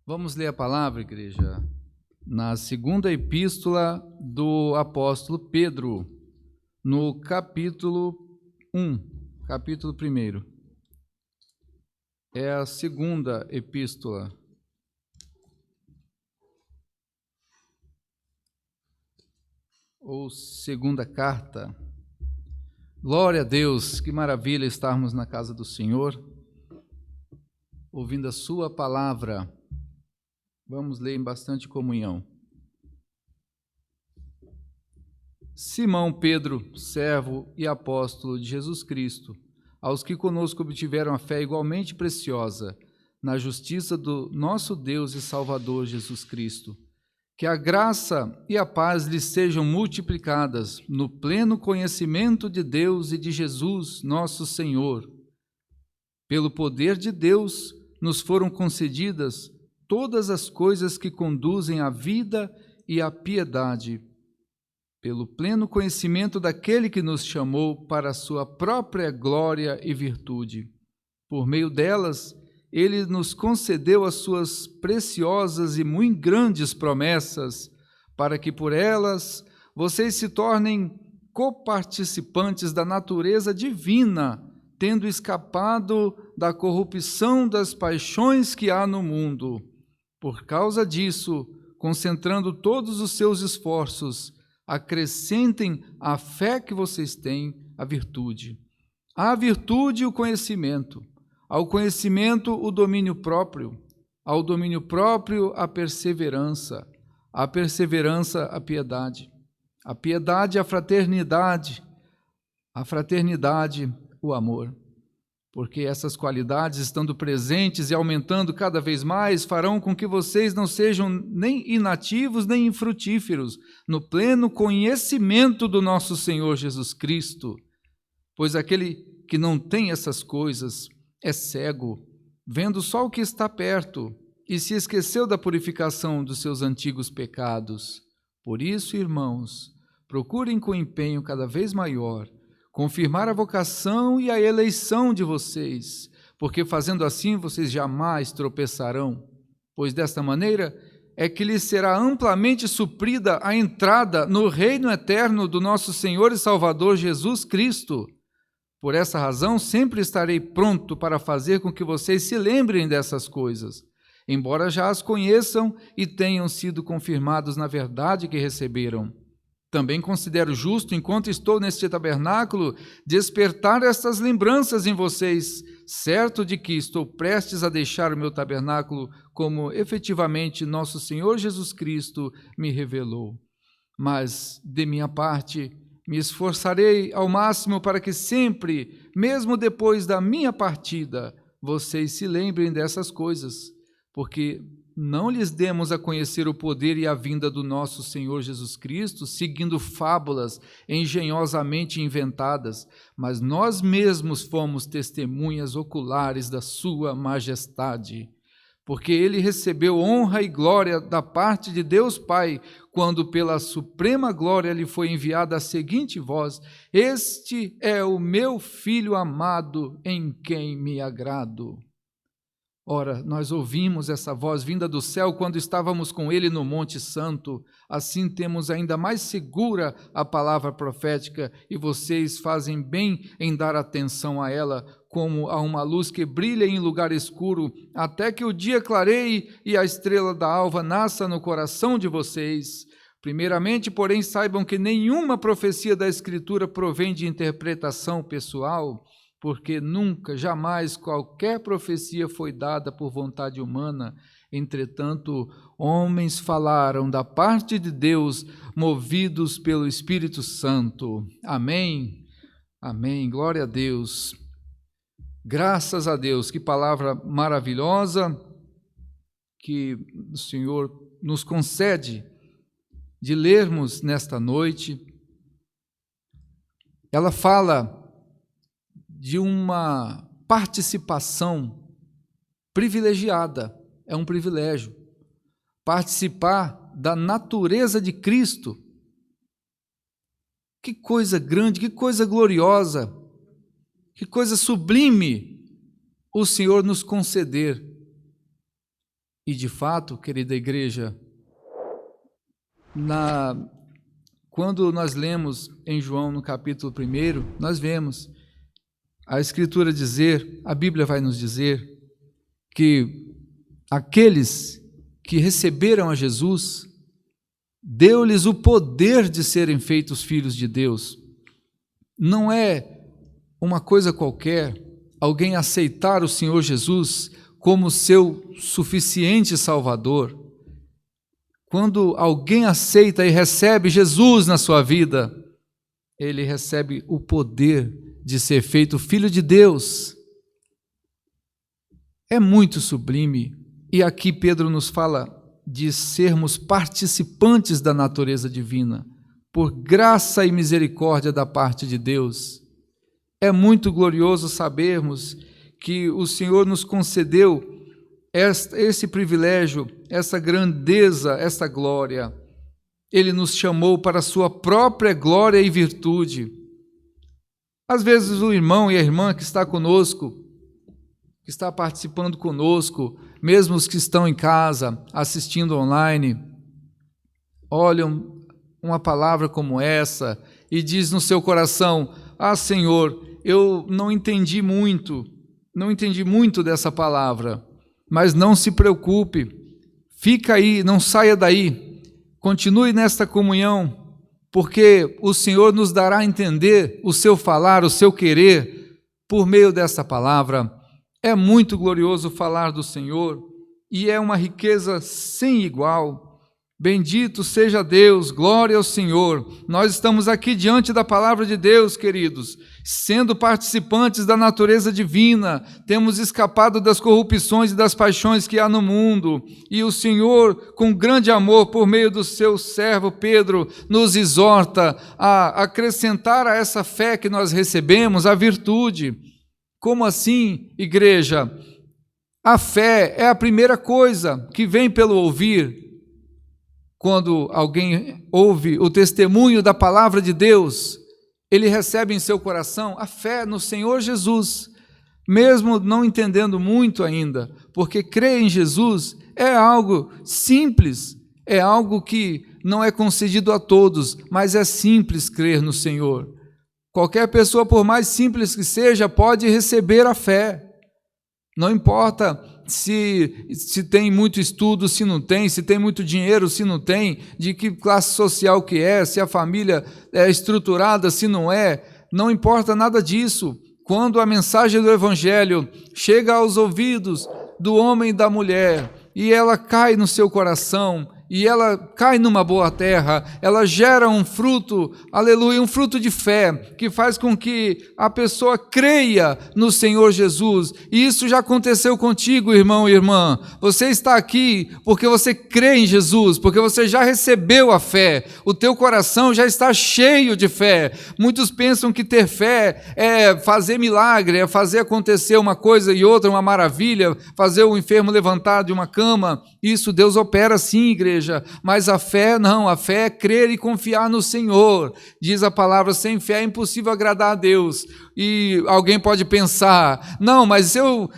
Vamos ler a palavra, igreja, na segunda epístola do apóstolo Pedro, no capítulo 1, capítulo 1. É a segunda epístola. Ou segunda carta. Glória a Deus, que maravilha estarmos na casa do Senhor, ouvindo a sua palavra. Vamos ler em bastante comunhão. Simão Pedro, servo e apóstolo de Jesus Cristo, aos que conosco obtiveram a fé igualmente preciosa, na justiça do nosso Deus e Salvador Jesus Cristo, que a graça e a paz lhes sejam multiplicadas no pleno conhecimento de Deus e de Jesus, nosso Senhor. Pelo poder de Deus, nos foram concedidas todas as coisas que conduzem à vida e à piedade, pelo pleno conhecimento daquele que nos chamou para a sua própria glória e virtude. Por meio delas, ele nos concedeu as suas preciosas e muito grandes promessas, para que por elas vocês se tornem coparticipantes da natureza divina, tendo escapado da corrupção das paixões que há no mundo. Por causa disso, concentrando todos os seus esforços, acrescentem à fé que vocês têm a virtude. À virtude, o conhecimento. Ao conhecimento, o domínio próprio. Ao domínio próprio, a perseverança. À perseverança, a piedade. A piedade, a fraternidade. A fraternidade, o amor. Porque essas qualidades, estando presentes e aumentando cada vez mais, farão com que vocês não sejam nem inativos nem infrutíferos no pleno conhecimento do nosso Senhor Jesus Cristo. Pois aquele que não tem essas coisas é cego, vendo só o que está perto, e se esqueceu da purificação dos seus antigos pecados. Por isso, irmãos, procurem com empenho cada vez maior confirmar a vocação e a eleição de vocês, porque fazendo assim vocês jamais tropeçarão, pois desta maneira é que lhes será amplamente suprida a entrada no reino eterno do nosso Senhor e Salvador Jesus Cristo. Por essa razão, sempre estarei pronto para fazer com que vocês se lembrem dessas coisas, embora já as conheçam e tenham sido confirmados na verdade que receberam. Também considero justo, enquanto estou neste tabernáculo, despertar estas lembranças em vocês, certo de que estou prestes a deixar o meu tabernáculo, como efetivamente nosso Senhor Jesus Cristo me revelou. Mas, de minha parte, me esforçarei ao máximo para que sempre, mesmo depois da minha partida, vocês se lembrem dessas coisas, porque não lhes demos a conhecer o poder e a vinda do nosso Senhor Jesus Cristo, seguindo fábulas engenhosamente inventadas, mas nós mesmos fomos testemunhas oculares da sua majestade. Porque ele recebeu honra e glória da parte de Deus Pai, quando pela suprema glória lhe foi enviada a seguinte voz: Este é o meu Filho amado, em quem me agrado. Ora, nós ouvimos essa voz vinda do céu quando estávamos com ele no Monte Santo. Assim temos ainda mais segura a palavra profética, e vocês fazem bem em dar atenção a ela, como a uma luz que brilha em lugar escuro, até que o dia clareie e a estrela da alva nasça no coração de vocês. Primeiramente, porém, saibam que nenhuma profecia da Escritura provém de interpretação pessoal, porque nunca, jamais, qualquer profecia foi dada por vontade humana. Entretanto, homens falaram da parte de Deus, movidos pelo Espírito Santo. Amém? Amém. Glória a Deus. Graças a Deus. Que palavra maravilhosa que o Senhor nos concede de lermos nesta noite. Ela fala de uma participação privilegiada, é um privilégio, participar da natureza de Cristo. Que coisa grande, que coisa gloriosa, que coisa sublime o Senhor nos conceder. E de fato, querida igreja, quando nós lemos em João no capítulo 1, nós vemos a Escritura dizer, a Bíblia vai nos dizer, que aqueles que receberam a Jesus, deu-lhes o poder de serem feitos filhos de Deus. Não é uma coisa qualquer alguém aceitar o Senhor Jesus como seu suficiente Salvador. Quando alguém aceita e recebe Jesus na sua vida, ele recebe o poder de ser feito filho de Deus. É muito sublime. E aqui Pedro nos fala de sermos participantes da natureza divina, por graça e misericórdia da parte de Deus. É muito glorioso sabermos que o Senhor nos concedeu esse privilégio, essa grandeza, essa glória. Ele nos chamou para a sua própria glória e virtude. Às vezes o irmão e a irmã que está conosco, que está participando conosco, mesmo os que estão em casa, assistindo online, olham uma palavra como essa e diz no seu coração: ah, Senhor, eu não entendi muito dessa palavra, mas não se preocupe, fica aí, não saia daí, continue nesta comunhão, porque o Senhor nos dará a entender o seu falar, o seu querer, por meio dessa palavra. É muito glorioso falar do Senhor, e é uma riqueza sem igual. Bendito seja Deus, glória ao Senhor. Nós estamos aqui diante da palavra de Deus, queridos, sendo participantes da natureza divina, temos escapado das corrupções e das paixões que há no mundo, e o Senhor, com grande amor, por meio do seu servo Pedro, nos exorta a acrescentar a essa fé que nós recebemos a virtude. Como assim, igreja? A fé é a primeira coisa que vem pelo ouvir. Quando alguém ouve o testemunho da palavra de Deus, ele recebe em seu coração a fé no Senhor Jesus, mesmo não entendendo muito ainda, porque crer em Jesus é algo simples, é algo que não é concedido a todos, mas é simples crer no Senhor. Qualquer pessoa, por mais simples que seja, pode receber a fé. Não importa se tem muito estudo, se não tem, se tem muito dinheiro, se não tem, de que classe social que é, se a família é estruturada, se não é, não importa nada disso. Quando a mensagem do Evangelho chega aos ouvidos do homem e da mulher, e ela cai no seu coração, e ela cai numa boa terra, ela gera um fruto, aleluia, um fruto de fé, que faz com que a pessoa creia no Senhor Jesus. E isso já aconteceu contigo, irmão e irmã. Você está aqui porque você crê em Jesus, porque você já recebeu a fé, o teu coração já está cheio de fé. Muitos pensam que ter fé é fazer milagre, é fazer acontecer uma coisa e outra, uma maravilha, fazer o enfermo levantar de uma cama. Isso Deus opera sim, igreja. Mas a fé não, a fé é crer e confiar no Senhor. Diz a palavra, sem fé é impossível agradar a Deus. E alguém pode pensar, não, mas eu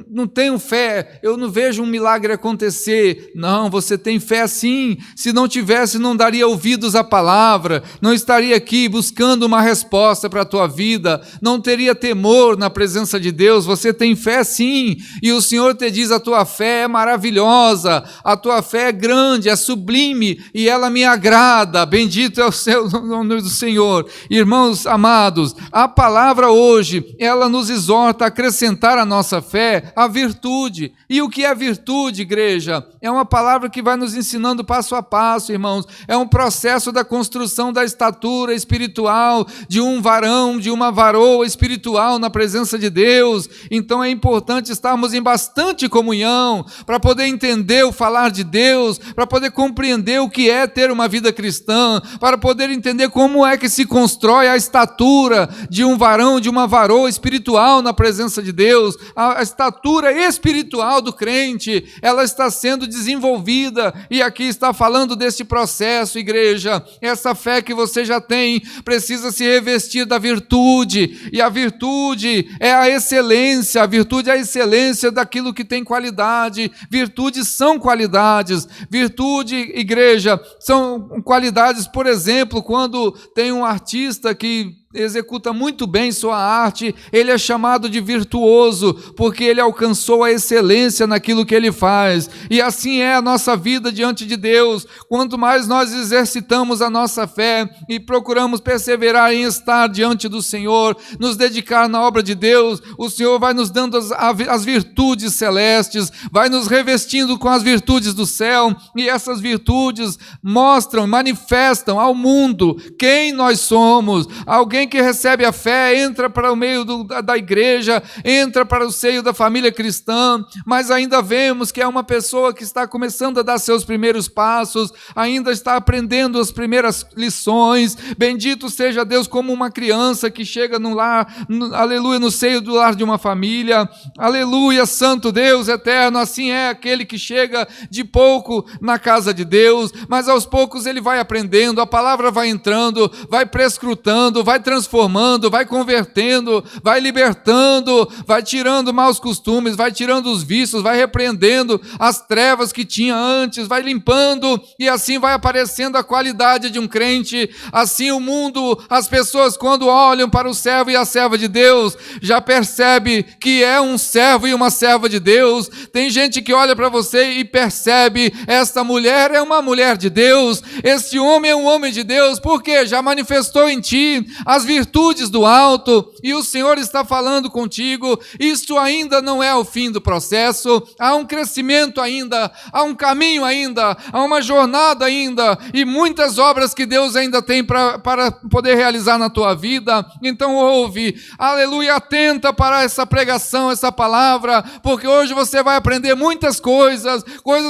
não tenho fé, eu não vejo um milagre acontecer. Não, você tem fé sim. Se não tivesse, não daria ouvidos à palavra, não estaria aqui buscando uma resposta para a tua vida, não teria temor na presença de Deus. Você tem fé sim, e o Senhor te diz, a tua fé é maravilhosa, a tua fé é grande, é sublime, e ela me agrada. Bendito é o nome do Senhor. Irmãos amados, a palavra hoje, ela nos exorta a acrescentar à nossa fé a virtude. E o que é virtude, igreja? É uma palavra que vai nos ensinando passo a passo, irmãos. É um processo da construção da estatura espiritual de um varão, de uma varoa espiritual na presença de Deus. Então é importante estarmos em bastante comunhão para poder entender o falar de Deus, para poder compreender o que é ter uma vida cristã, para poder entender como é que se constrói a estatura de um varão, de uma varoa espiritual na presença de Deus, a estatura espiritual do crente, ela está sendo desenvolvida, e aqui está falando desse processo, igreja. Essa fé que você já tem precisa se revestir da virtude, e a virtude é a excelência, a virtude é a excelência daquilo que tem qualidade. Virtudes são qualidades, virtude, igreja, são qualidades. Por exemplo, quando tem um artista que executa muito bem sua arte, ele é chamado de virtuoso, porque ele alcançou a excelência naquilo que ele faz. E assim é a nossa vida diante de Deus. Quanto mais nós exercitamos a nossa fé e procuramos perseverar em estar diante do Senhor, nos dedicar na obra de Deus, o Senhor vai nos dando as virtudes celestes, vai nos revestindo com as virtudes do céu, e essas virtudes mostram, manifestam ao mundo quem nós somos. Alguém que recebe a fé entra para o meio da igreja, entra para o seio da família cristã, mas ainda vemos que é uma pessoa que está começando a dar seus primeiros passos, ainda está aprendendo as primeiras lições. Bendito seja Deus, como uma criança que chega no lar, aleluia, no seio do lar de uma família, aleluia, santo Deus eterno. Assim é aquele que chega de pouco na casa de Deus, mas aos poucos ele vai aprendendo, a palavra vai entrando, vai prescrutando, vai transformando, vai convertendo, vai libertando, vai tirando maus costumes, vai tirando os vícios, vai repreendendo as trevas que tinha antes, vai limpando, e assim vai aparecendo a qualidade de um crente. Assim o mundo, as pessoas, quando olham para o servo e a serva de Deus, já percebe que é um servo e uma serva de Deus. Tem gente que olha para você e percebe: esta mulher é uma mulher de Deus, este homem é um homem de Deus, porque já manifestou em ti as virtudes do alto, e o Senhor está falando contigo. Isto ainda não é o fim do processo, há um crescimento ainda, há um caminho ainda, há uma jornada ainda, e muitas obras que Deus ainda tem para poder realizar na tua vida. Então ouve, aleluia, atenta para essa pregação, essa palavra, porque hoje você vai aprender muitas coisas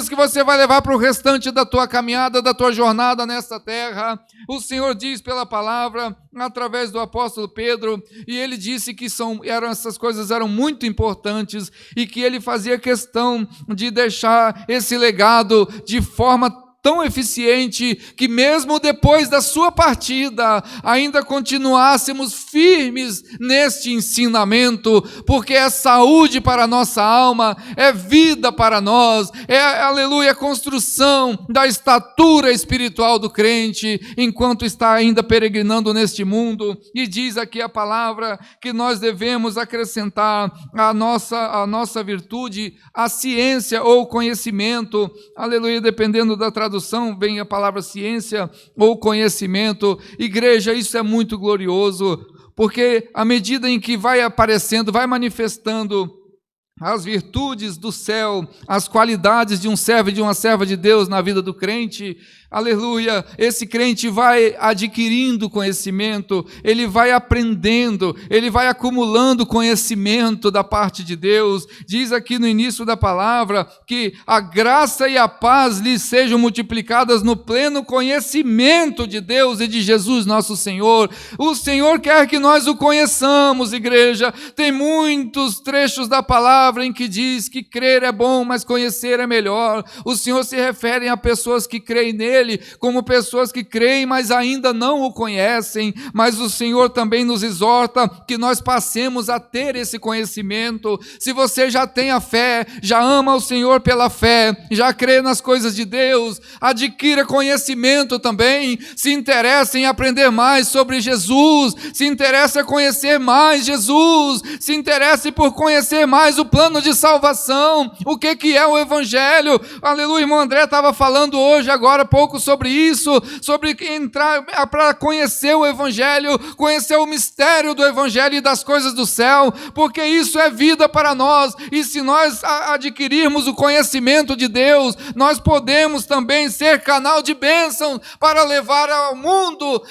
que você vai levar para o restante da tua caminhada, da tua jornada nesta terra. O Senhor diz pela palavra, através do apóstolo Pedro, e ele disse que essas coisas eram muito importantes, e que ele fazia questão de deixar esse legado de forma tão eficiente, que mesmo depois da sua partida, ainda continuássemos firmes neste ensinamento, porque é saúde para a nossa alma, é vida para nós, é, aleluia, construção da estatura espiritual do crente, enquanto está ainda peregrinando neste mundo. E diz aqui a palavra que nós devemos acrescentar a nossa virtude, a ciência ou conhecimento, aleluia, dependendo da tradução, vem a palavra ciência ou conhecimento. Igreja, isso é muito glorioso, porque à medida em que vai aparecendo, vai manifestando as virtudes do céu, as qualidades de um servo e de uma serva de Deus na vida do crente, aleluia, esse crente vai adquirindo conhecimento, ele vai aprendendo, ele vai acumulando conhecimento da parte de Deus. Diz aqui no início da palavra que a graça e a paz lhe sejam multiplicadas no pleno conhecimento de Deus e de Jesus nosso Senhor. O Senhor quer que nós o conheçamos, igreja. Tem muitos trechos da palavra em que diz que crer é bom, mas conhecer é melhor. O Senhor se refere a pessoas que creem nele, como pessoas que creem, mas ainda não o conhecem. Mas o Senhor também nos exorta que nós passemos a ter esse conhecimento. Se você já tem a fé, já ama o Senhor pela fé, já crê nas coisas de Deus, adquira conhecimento também, se interessa em aprender mais sobre Jesus, se interessa em conhecer mais Jesus, se interesse por conhecer mais o plano de salvação, o que é o Evangelho. Aleluia, irmão André estava falando hoje, agora há pouco, sobre isso, sobre entrar para conhecer o Evangelho, conhecer o mistério do Evangelho e das coisas do céu, porque isso é vida para nós. E se nós adquirirmos o conhecimento de Deus, nós podemos também ser canal de bênção para levar ao mundo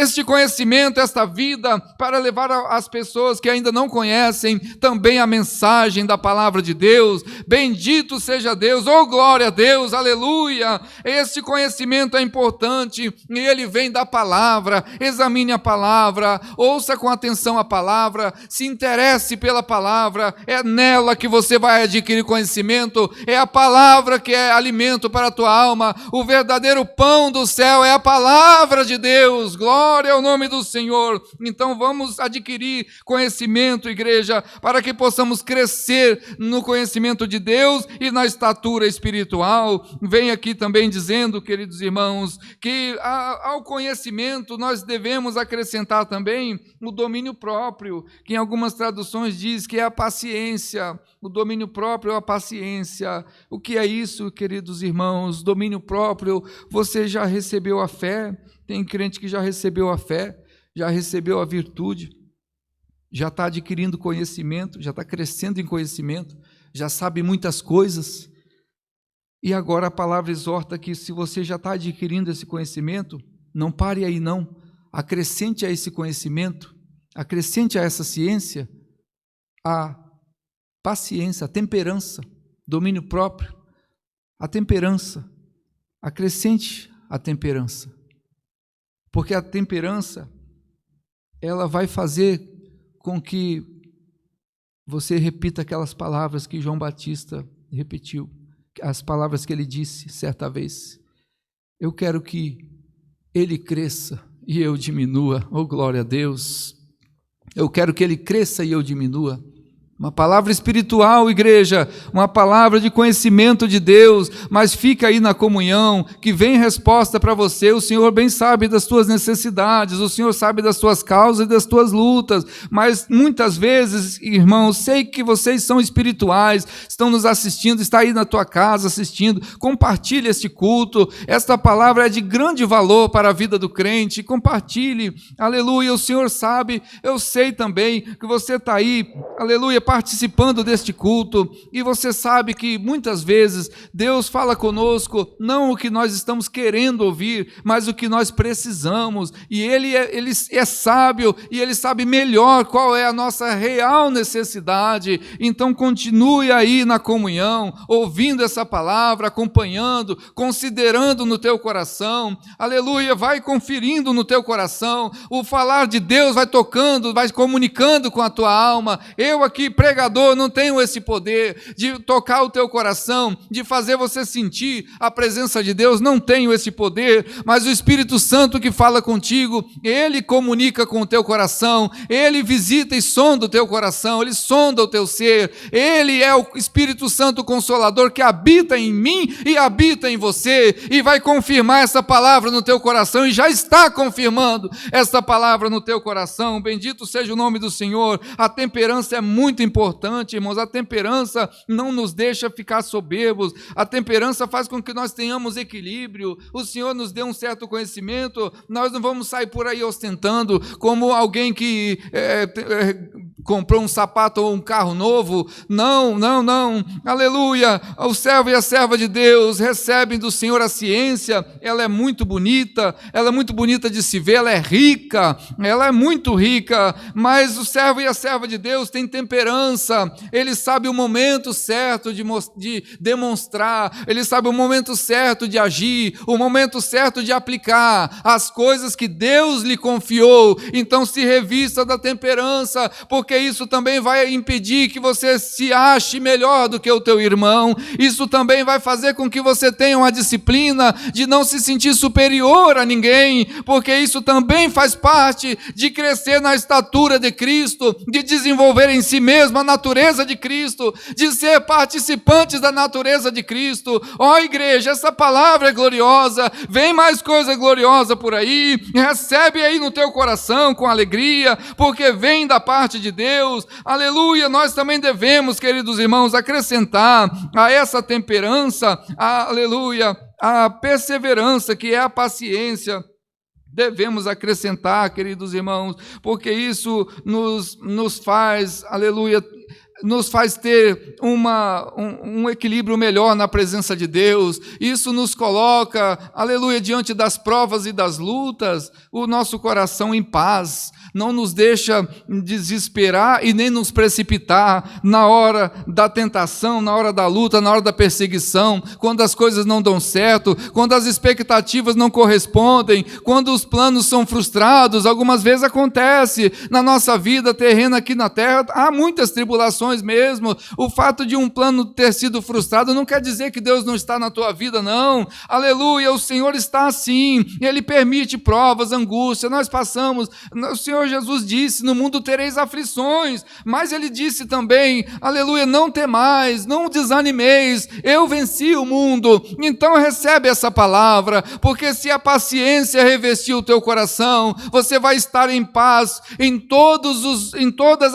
este conhecimento, esta vida, para levar às pessoas que ainda não conhecem também a mensagem da da palavra de Deus. Bendito seja Deus, oh glória a Deus, aleluia. Este conhecimento é importante e ele vem da palavra. Examine a palavra, ouça com atenção a palavra, se interesse pela palavra, é nela que você vai adquirir conhecimento, é a palavra que é alimento para a tua alma. O verdadeiro pão do céu é a palavra de Deus, glória ao nome do Senhor. Então vamos adquirir conhecimento, igreja, para que possamos crescer no conhecimento de Deus e na estatura espiritual. Vem aqui também dizendo, queridos irmãos, que ao conhecimento nós devemos acrescentar também o domínio próprio, que em algumas traduções diz que é a paciência. O domínio próprio é a paciência. O que é isso, queridos irmãos? Domínio próprio, você já recebeu a fé? Tem crente que já recebeu a fé, já recebeu a virtude, já está adquirindo conhecimento, já está crescendo em conhecimento, já sabe muitas coisas. E agora a palavra exorta que se você já está adquirindo esse conhecimento, não pare aí não, acrescente a esse conhecimento, acrescente a essa ciência a paciência, a temperança, domínio próprio, a temperança, acrescente a temperança, porque a temperança, ela vai fazer com que você repita aquelas palavras que João Batista repetiu, as palavras que ele disse certa vez. Eu quero que ele cresça e eu diminua, oh glória a Deus. Eu quero que ele cresça e eu diminua. Uma palavra espiritual, igreja, uma palavra de conhecimento de Deus, mas fica aí na comunhão, que vem resposta para você. O Senhor bem sabe das tuas necessidades, o Senhor sabe das tuas causas e das tuas lutas, mas muitas vezes, irmãos, sei que vocês são espirituais, estão nos assistindo, está aí na tua casa assistindo, compartilhe este culto, esta palavra é de grande valor para a vida do crente, compartilhe, aleluia. O Senhor sabe, eu sei também que você está aí, aleluia, participando deste culto, e você sabe que muitas vezes Deus fala conosco, não o que nós estamos querendo ouvir, mas o que nós precisamos, e Ele é sábio, e Ele sabe melhor qual é a nossa real necessidade. Então continue aí na comunhão, ouvindo essa palavra, acompanhando, considerando no teu coração, aleluia, vai conferindo no teu coração, o falar de Deus vai tocando, vai comunicando com a tua alma. Eu aqui, pregador, não tenho esse poder de tocar o teu coração, de fazer você sentir a presença de Deus, não tenho esse poder, mas o Espírito Santo que fala contigo, ele comunica com o teu coração, ele visita e sonda o teu coração, ele sonda o teu ser, ele é o Espírito Santo Consolador que habita em mim e habita em você, e vai confirmar essa palavra no teu coração, e já está confirmando essa palavra no teu coração. Bendito seja o nome do Senhor. A temperança é muito importante, irmãos. A temperança não nos deixa ficar soberbos, a temperança faz com que nós tenhamos equilíbrio. O Senhor nos deu um certo conhecimento, nós não vamos sair por aí ostentando como alguém que comprou um sapato ou um carro novo. Não, não, não, aleluia. O servo e a serva de Deus recebem do Senhor a ciência, ela é muito bonita de se ver, ela é rica, ela é muito rica, mas o servo e a serva de Deus têm temperança, ele sabe o momento certo de demonstrar, ele sabe o momento certo de agir, o momento certo de aplicar as coisas que Deus lhe confiou. Então se revista da temperança, porque isso também vai impedir que você se ache melhor do que o teu irmão, isso também vai fazer com que você tenha uma disciplina de não se sentir superior a ninguém, porque isso também faz parte de crescer na estatura de Cristo, de desenvolver em si mesmo a natureza de Cristo, de ser participantes da natureza de Cristo. Ó igreja, essa palavra é gloriosa, vem mais coisa gloriosa por aí, recebe aí no teu coração com alegria, porque vem da parte de Deus, aleluia. Nós também devemos, queridos irmãos, acrescentar a essa temperança, aleluia, a perseverança, que é a paciência. Devemos acrescentar, queridos irmãos, porque isso nos faz, aleluia, nos faz ter um equilíbrio melhor na presença de Deus. Isso nos coloca, aleluia, diante das provas e das lutas, o nosso coração em paz. Não nos deixa desesperar e nem nos precipitar na hora da tentação, na hora da luta, na hora da perseguição, quando as coisas não dão certo, quando as expectativas não correspondem, quando os planos são frustrados. Algumas vezes acontece na nossa vida terrena aqui na terra, há muitas tribulações mesmo. O fato de um plano ter sido frustrado não quer dizer que Deus não está na tua vida, não. Aleluia, o Senhor está assim, Ele permite provas, angústia, nós passamos. O Senhor Jesus disse, no mundo tereis aflições, mas Ele disse também, aleluia, não temais, não desanimeis, eu venci o mundo. Então recebe essa palavra, porque se a paciência revestir o teu coração, você vai estar em paz em todas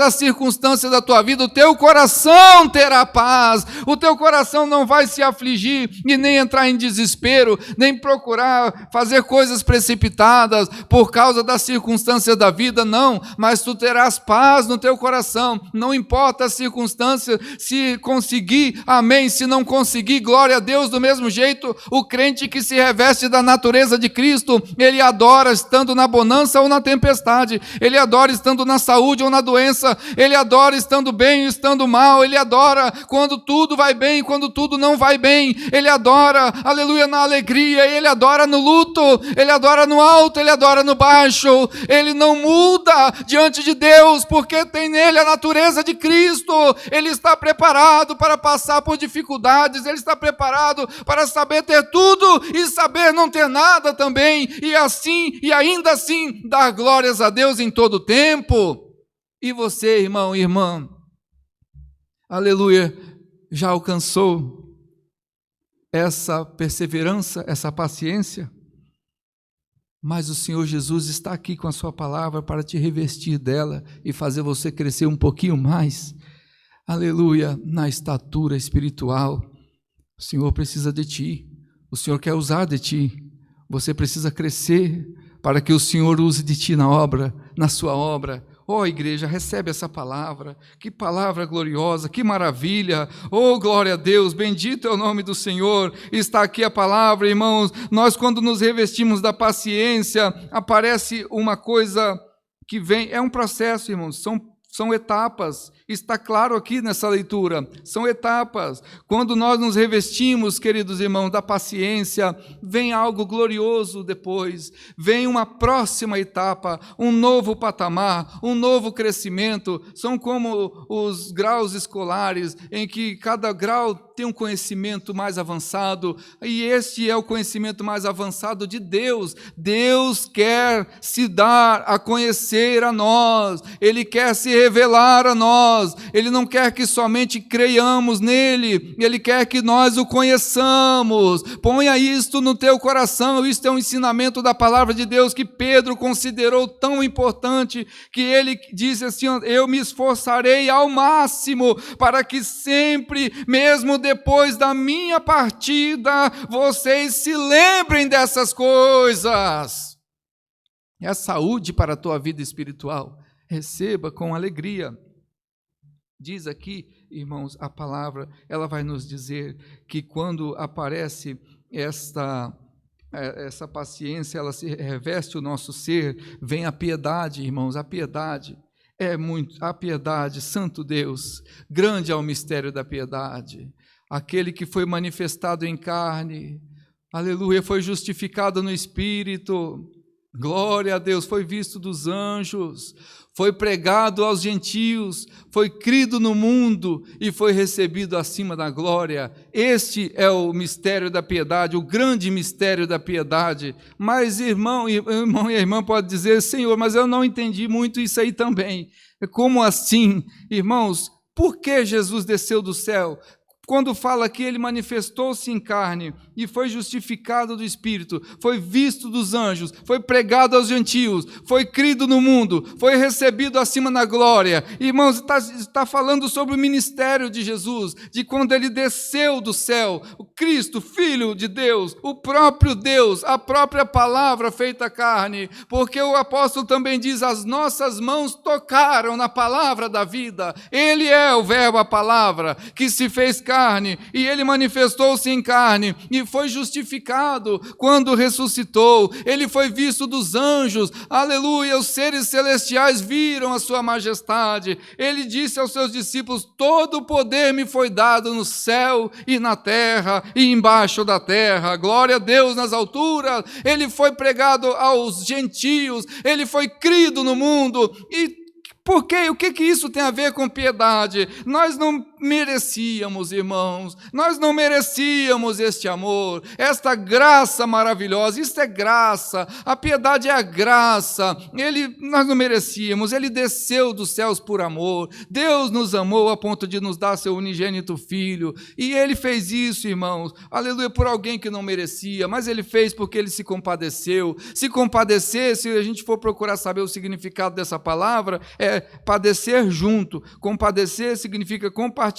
as circunstâncias da tua vida. O teu coração terá paz, o teu coração não vai se afligir e nem entrar em desespero, nem procurar fazer coisas precipitadas por causa das circunstâncias da vida, não, mas tu terás paz no teu coração, não importa as circunstâncias, se conseguir, amém, se não conseguir, glória a Deus. Do mesmo jeito, o crente que se reveste da natureza de Cristo, ele adora estando na bonança ou na tempestade, ele adora estando na saúde ou na doença, ele adora estando bem ou estando mal, ele adora quando tudo vai bem, quando tudo não vai bem, ele adora, aleluia, na alegria, ele adora no luto, ele adora no alto, ele adora no baixo, ele não muda diante de Deus, porque tem nele a natureza de Cristo. Ele está preparado para passar por dificuldades, ele está preparado para saber ter tudo e saber não ter nada também, e assim, e ainda assim, dar glórias a Deus em todo o tempo. E você, irmão e irmã, aleluia, já alcançou essa perseverança, essa paciência? Mas o Senhor Jesus está aqui com a sua palavra para te revestir dela e fazer você crescer um pouquinho mais, aleluia, na estatura espiritual. O Senhor precisa de ti, o Senhor quer usar de ti, você precisa crescer para que o Senhor use de ti na obra, na sua obra. Oh, igreja, recebe essa palavra, que palavra gloriosa, que maravilha, oh, glória a Deus, bendito é o nome do Senhor. Está aqui a palavra, irmãos. Nós, quando nos revestimos da paciência, aparece uma coisa que vem, é um processo, irmãos, são etapas, está claro aqui nessa leitura, são etapas. Quando nós nos revestimos, queridos irmãos, da paciência, vem algo glorioso depois, vem uma próxima etapa, um novo patamar, um novo crescimento. São como os graus escolares, em que cada grau tem um conhecimento mais avançado, e este é o conhecimento mais avançado de Deus. Deus quer se dar a conhecer a nós, Ele quer se revelar a nós, Ele não quer que somente creiamos nele, Ele quer que nós o conheçamos. Ponha isto no teu coração. Isto é um ensinamento da palavra de Deus que Pedro considerou tão importante, que ele disse assim: eu me esforçarei ao máximo para que sempre, mesmo depois da minha partida, vocês se lembrem dessas coisas. É saúde para a tua vida espiritual. Receba com alegria. Diz aqui, irmãos, a palavra, ela vai nos dizer que quando aparece essa paciência, ela se reveste o nosso ser, vem a piedade, irmãos. A piedade a piedade, santo Deus, grande é o mistério da piedade. Aquele que foi manifestado em carne, aleluia, foi justificado no Espírito, glória a Deus, foi visto dos anjos, foi pregado aos gentios, foi crido no mundo e foi recebido acima da glória. Este é o mistério da piedade, o grande mistério da piedade. Mas irmão e a irmã pode dizer: Senhor, mas eu não entendi muito isso aí também. Como assim? Irmãos, por que Jesus desceu do céu? quando fala que ele manifestou-se em carne e foi justificado do Espírito, foi visto dos anjos, foi pregado aos gentios, foi crido no mundo, foi recebido acima na glória. Irmãos, está falando sobre o ministério de Jesus, de quando ele desceu do céu, o Cristo, Filho de Deus, o próprio Deus, a própria palavra feita carne, porque o apóstolo também diz, as nossas mãos tocaram na palavra da vida. Ele é o verbo, a palavra, que se fez carne, e ele manifestou-se em carne, e foi justificado quando ressuscitou. Ele foi visto dos anjos, aleluia, os seres celestiais viram a sua majestade. Ele disse aos seus discípulos, todo o poder me foi dado no céu e na terra, e embaixo da terra, glória a Deus nas alturas. Ele foi pregado aos gentios, ele foi crido no mundo. E por quê? O que isso tem a ver com piedade? Nós não merecíamos, irmãos, nós não merecíamos este amor, esta graça maravilhosa. Isso é graça, a piedade é a graça. Nós não merecíamos, ele desceu dos céus por amor. Deus nos amou a ponto de nos dar seu unigênito Filho, e ele fez isso, irmãos, aleluia, por alguém que não merecia, mas ele fez porque ele se compadeceu. Se compadecer, se a gente for procurar saber o significado dessa palavra, é padecer junto. Compadecer significa compartilhar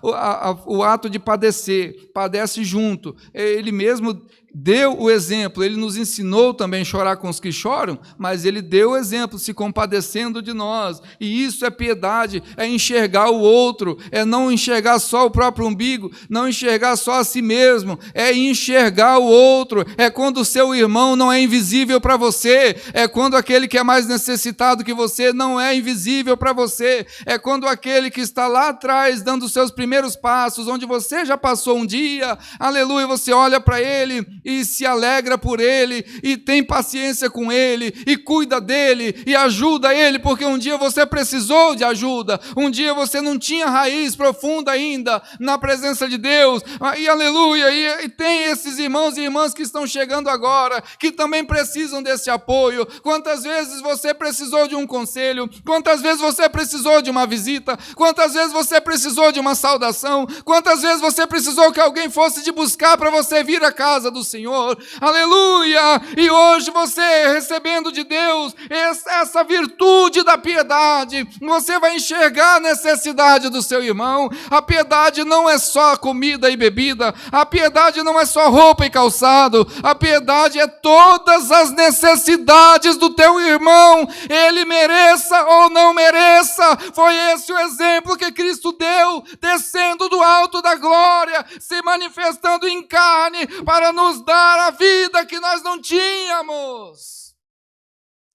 o ato de padecer, padece junto. Ele mesmo deu o exemplo, ele nos ensinou também a chorar com os que choram, mas ele deu o exemplo, se compadecendo de nós, e isso é piedade, é enxergar o outro, é não enxergar só o próprio umbigo, não enxergar só a si mesmo, é enxergar o outro, é quando o seu irmão não é invisível para você, é quando aquele que é mais necessitado que você não é invisível para você, é quando aquele que está lá atrás, dando os seus primeiros passos, onde você já passou um dia, aleluia, você olha para ele, e se alegra por ele, e tem paciência com ele, e cuida dele, e ajuda ele, porque um dia você precisou de ajuda, um dia você não tinha raiz profunda ainda na presença de Deus, e aleluia, e tem esses irmãos e irmãs que estão chegando agora, que também precisam desse apoio. Quantas vezes você precisou de um conselho, quantas vezes você precisou de uma visita, quantas vezes você precisou de uma saudação, quantas vezes você precisou que alguém fosse te buscar para você vir à casa do Senhor, aleluia, e hoje você recebendo de Deus essa virtude da piedade, você vai enxergar a necessidade do seu irmão. A piedade não é só comida e bebida, a piedade não é só roupa e calçado, a piedade é todas as necessidades do teu irmão, ele mereça ou não mereça. Foi esse o exemplo que Cristo deu, descendo do alto da glória, se manifestando em carne, para nos dar a vida que nós não tínhamos.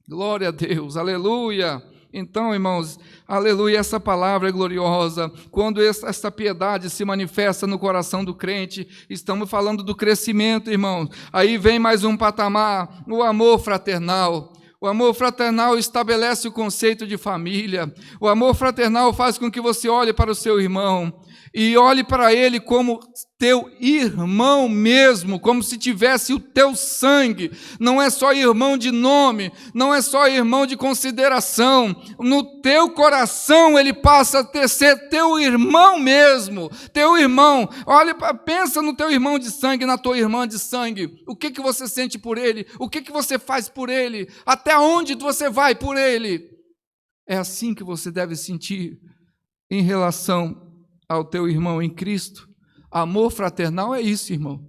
Glória a Deus, aleluia. Então, irmãos, aleluia, essa palavra é gloriosa. Quando essa piedade se manifesta no coração do crente, estamos falando do crescimento, irmãos. Aí vem mais um patamar, o amor fraternal. O amor fraternal estabelece o conceito de família. O amor fraternal faz com que você olhe para o seu irmão e olhe para ele como teu irmão mesmo, como se tivesse o teu sangue. Não é só irmão de nome, não é só irmão de consideração. No teu coração ele passa a ser teu irmão mesmo, teu irmão. Olha, pensa no teu irmão de sangue, na tua irmã de sangue. O que você sente por ele? O que você faz por ele? Até onde você vai por ele? É assim que você deve sentir em relação ao teu irmão em Cristo. Amor fraternal é isso, irmão.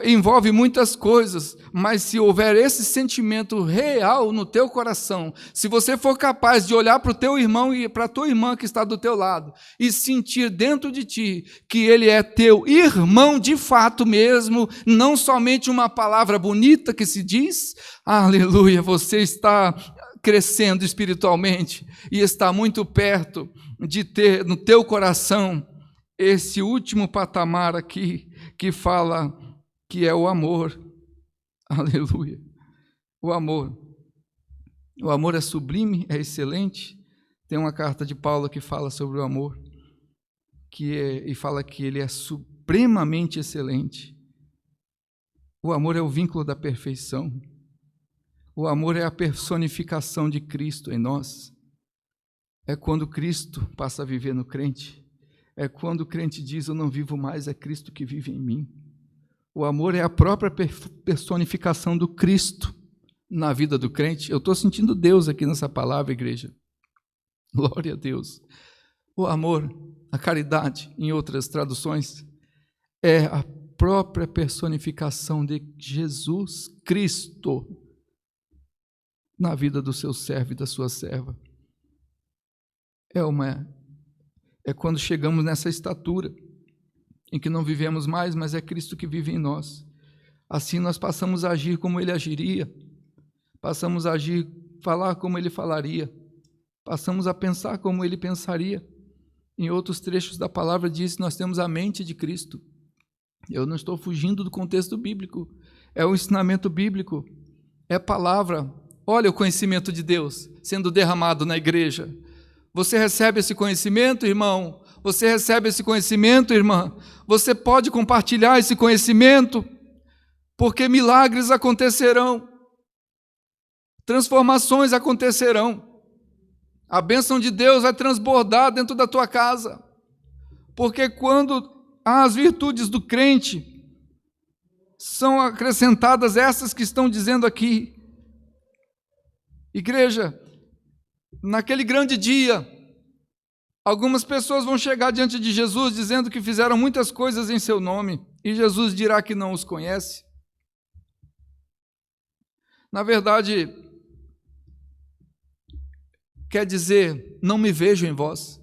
Envolve muitas coisas, mas se houver esse sentimento real no teu coração, se você for capaz de olhar para o teu irmão e para a tua irmã que está do teu lado e sentir dentro de ti que ele é teu irmão de fato mesmo, não somente uma palavra bonita que se diz, aleluia, você está crescendo espiritualmente e está muito perto de ter no teu coração esse último patamar aqui, que fala que é o amor. Aleluia. O amor. O amor é sublime, é excelente. Tem uma carta de Paulo que fala sobre o amor, e fala que ele é supremamente excelente. O amor é o vínculo da perfeição. O amor é a personificação de Cristo em nós. É quando Cristo passa a viver no crente. é quando o crente diz: eu não vivo mais, é Cristo que vive em mim. O amor é a própria personificação do Cristo na vida do crente. Eu estou sentindo Deus aqui nessa palavra, igreja. Glória a Deus. O amor, a caridade, em outras traduções, é a própria personificação de Jesus Cristo na vida do seu servo e da sua serva. É quando chegamos nessa estatura, em que não vivemos mais, mas é Cristo que vive em nós. Assim nós passamos a agir como Ele agiria, passamos a agir, falar como Ele falaria, passamos a pensar como Ele pensaria. Em outros trechos da palavra diz que nós temos a mente de Cristo. Eu não estou fugindo do contexto bíblico, é o ensinamento bíblico, é palavra. Olha o conhecimento de Deus sendo derramado na igreja. Você recebe esse conhecimento, irmão? Você recebe esse conhecimento, irmã? Você pode compartilhar esse conhecimento, porque milagres acontecerão, transformações acontecerão, a bênção de Deus vai transbordar dentro da tua casa, porque quando as virtudes do crente são acrescentadas, essas que estão dizendo aqui, igreja, naquele grande dia, algumas pessoas vão chegar diante de Jesus dizendo que fizeram muitas coisas em seu nome, e Jesus dirá que não os conhece. Na verdade, quer dizer, não me vejo em vós,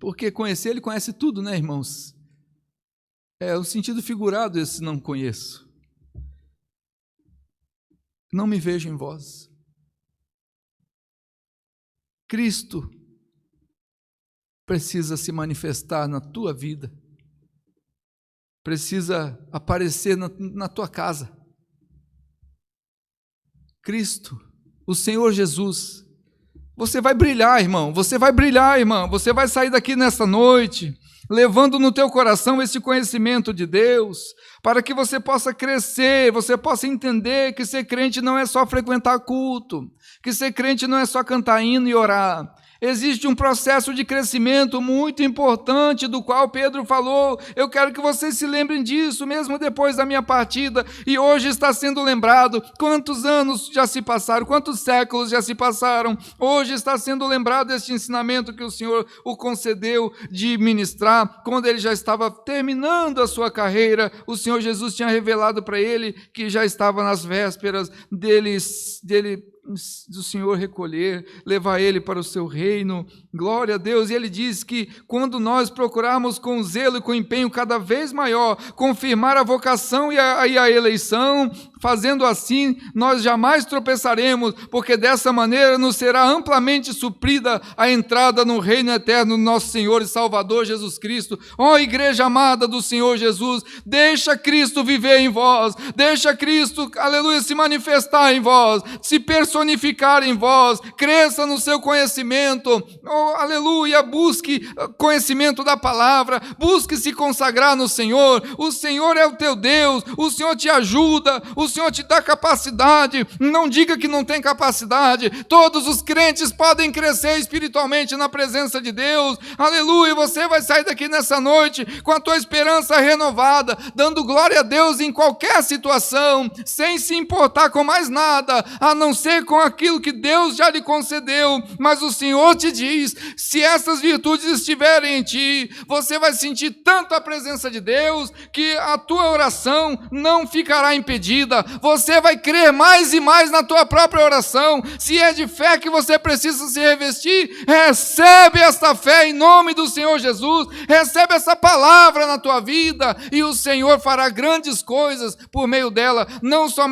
porque conhecer, Ele conhece tudo, né, irmãos? É o sentido figurado esse não conheço. Não me vejo em vós. Cristo precisa se manifestar na tua vida, precisa aparecer na tua casa. Cristo, o Senhor Jesus, você vai brilhar, irmão, você vai brilhar, irmão, você vai sair daqui nessa noite, levando no teu coração esse conhecimento de Deus, para que você possa crescer, você possa entender que ser crente não é só frequentar culto, que ser crente não é só cantar hino e orar. Existe um processo de crescimento muito importante, do qual Pedro falou. Eu quero que vocês se lembrem disso, mesmo depois da minha partida, e hoje está sendo lembrado. Quantos anos já se passaram, quantos séculos já se passaram, hoje está sendo lembrado este ensinamento que o Senhor o concedeu de ministrar, quando ele já estava terminando a sua carreira. O Senhor Jesus tinha revelado para ele que já estava nas vésperas do Senhor recolher, levar ele para o seu reino. Glória a Deus. E ele diz que quando nós procurarmos com zelo e com empenho cada vez maior confirmar a vocação e a eleição, fazendo assim, nós jamais tropeçaremos, porque dessa maneira nos será amplamente suprida a entrada no reino eterno do nosso Senhor e Salvador Jesus Cristo. Ó igreja amada do Senhor Jesus, deixa Cristo viver em vós, deixa Cristo, aleluia, se manifestar em vós, se personificar em vós, cresça no seu conhecimento, oh, aleluia, busque conhecimento da palavra, busque se consagrar no Senhor. O Senhor é o teu Deus, o Senhor te ajuda, o Senhor te dá capacidade. Não diga que não tem capacidade. Todos os crentes podem crescer espiritualmente na presença de Deus, aleluia. Você vai sair daqui nessa noite com a tua esperança renovada, dando glória a Deus em qualquer situação, sem se importar com mais nada, a não ser com aquilo que Deus já lhe concedeu. Mas o Senhor te diz, se essas virtudes estiverem em ti, você vai sentir tanto a presença de Deus, que a tua oração não ficará impedida. Você vai crer mais e mais na tua própria oração. Se é de fé que você precisa se revestir, recebe esta fé em nome do Senhor Jesus, recebe essa palavra na tua vida, e o Senhor fará grandes coisas por meio dela, não só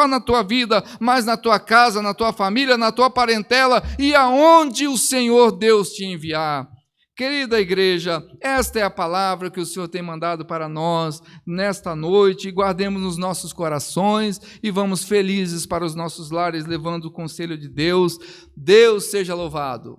na tua vida, mas na tua casa, na tua família, na tua parentela, e aonde o Senhor Deus te enviar. Querida igreja, esta é a palavra que o Senhor tem mandado para nós nesta noite. Guardemos nos nossos corações e vamos felizes para os nossos lares, levando o conselho de Deus. Deus seja louvado.